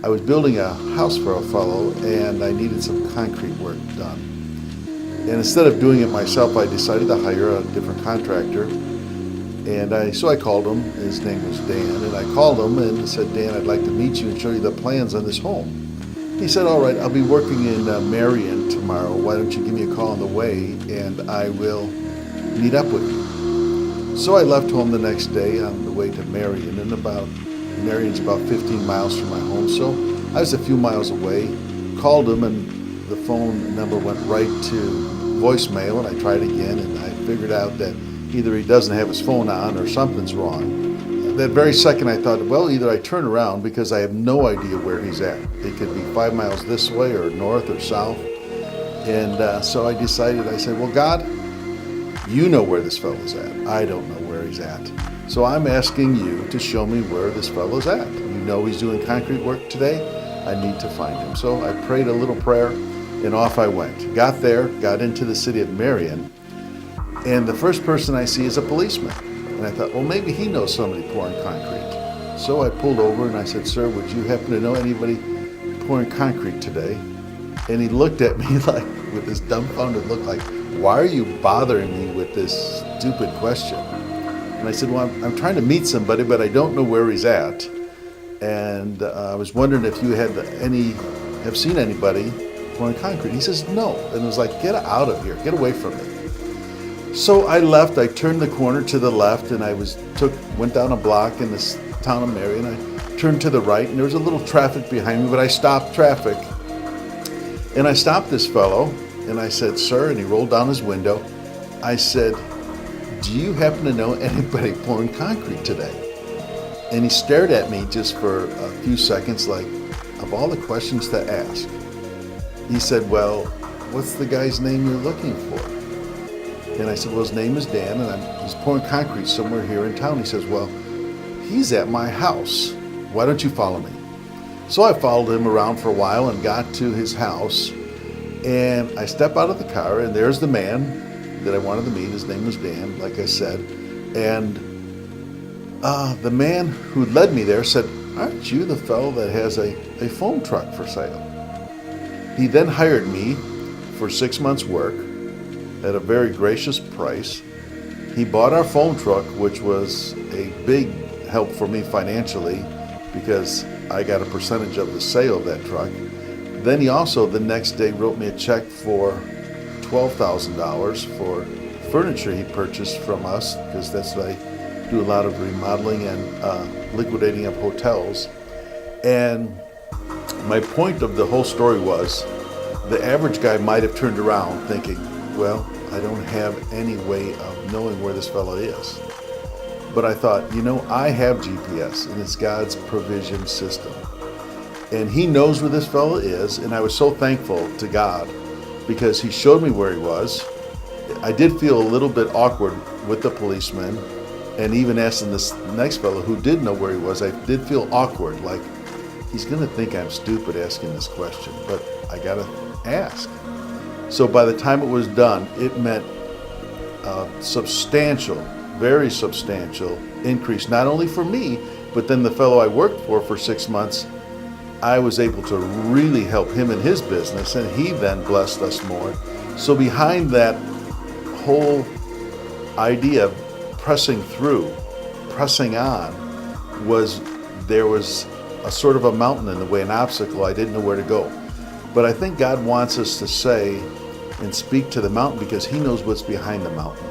I was building a house for a fellow and I needed some concrete work done. And instead of doing it myself, I decided to hire a different contractor. So I called him. His name was Dan, and I called him and said, "Dan, I'd like to meet you and show you the plans on this home." He said, "All right, I'll be working in Marion tomorrow. Why don't you give me a call on the way and I will meet up with you." So I left home the next day on the way to Marion, and Marion's about 15 miles from my home, so I was a few miles away. Called him, and the phone number went right to voicemail, and I tried again, and I figured out that either he doesn't have his phone on or something's wrong. That very second I thought, well, either I turn around because I have no idea where he's at. It could be 5 miles this way or north or south. And so I decided, I said, well, God, you know where this fellow's at. I don't know where he's at. So I'm asking you to show me where this fellow's at. You know he's doing concrete work today. I need to find him. So I prayed a little prayer and off I went. Got there, got into the city of Marion, and the first person I see is a policeman. And I thought, well, maybe he knows somebody pouring concrete. So I pulled over and I said, "Sir, would you happen to know anybody pouring concrete today?" And he looked at me like with this dumbfounded look like, "Why are you bothering me with this stupid question?" And I said, "Well, I'm trying to meet somebody, but I don't know where he's at. And I was wondering if you have seen anybody pouring concrete." He says, "No." And it was like, "Get out of here, get away from me." So I left. I turned the corner to the left, and I went down a block in this town of Marion. I turned to the right, and there was a little traffic behind me, but I stopped traffic. And I stopped this fellow, and I said, "Sir," and he rolled down his window. I said, "Do you happen to know anybody pouring concrete today?" And he stared at me just for a few seconds, like, of all the questions to ask. He said, "Well, what's the guy's name you're looking for?" And I said, "Well, his name is Dan, and he's pouring concrete somewhere here in town." He says, "Well, he's at my house. Why don't you follow me?" So I followed him around for a while and got to his house. And I step out of the car, and there's the man that I wanted to meet. His name was Dan, like I said. And the man who led me there said, "Aren't you the fellow that has a foam truck for sale?" He then hired me for 6 months' work at a very gracious price. He bought our foam truck, which was a big help for me financially because I got a percentage of the sale of that truck. Then he also, the next day, wrote me a check for $12,000 for furniture he purchased from us, because that's what I do, a lot of remodeling and liquidating of hotels. And my point of the whole story was, the average guy might have turned around thinking, well, I don't have any way of knowing where this fellow is. But I thought, I have GPS, and it's God's provision system. And he knows where this fellow is, and I was so thankful to God because he showed me where he was. I did feel a little bit awkward with the policeman, and even asking this next fellow who did know where he was, I did feel awkward, like he's going to think I'm stupid asking this question, but I got to ask. So by the time it was done, it meant a substantial, very substantial increase, not only for me, but then the fellow I worked for 6 months, I was able to really help him in his business, and he then blessed us more. So behind that whole idea of pressing through, pressing on, there was a sort of a mountain in the way, an obstacle. I didn't know where to go. But I think God wants us to say and speak to the mountain because he knows what's behind the mountain.